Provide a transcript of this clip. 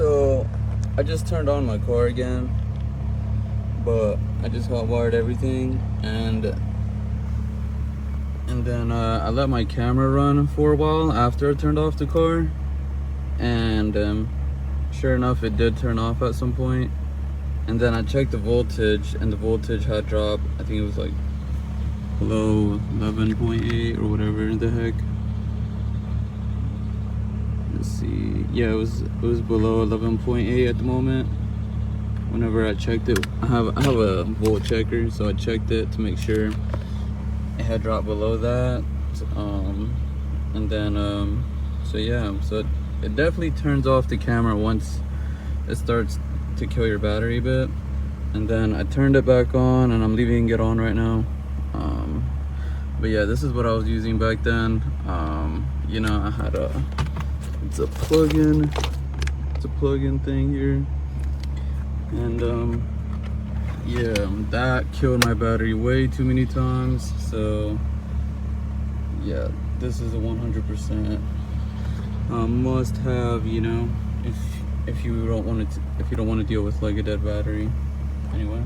So I just turned on my car again, but I just hotwired everything, and then I let my camera run for a while after I turned off the car, and sure enough it did turn off at some point. And then I checked the voltage, and the voltage had dropped. I think it was like below 11.8 or whatever the heck. Let's see. Yeah, it was below 11.8 at the moment. Whenever I checked it, I have a volt checker, so I checked it to make sure it had dropped below that. And then so yeah, so it definitely turns off the camera once it starts to kill your battery a bit. And then I turned it back on, and I'm leaving it on right now. But yeah, this is what I was using back then. You know, I had it's a plug-in thing here, and yeah, that killed my battery way too many times. So yeah, this is a 100% must have, you know, if you don't want to deal with like a dead battery. Anyway.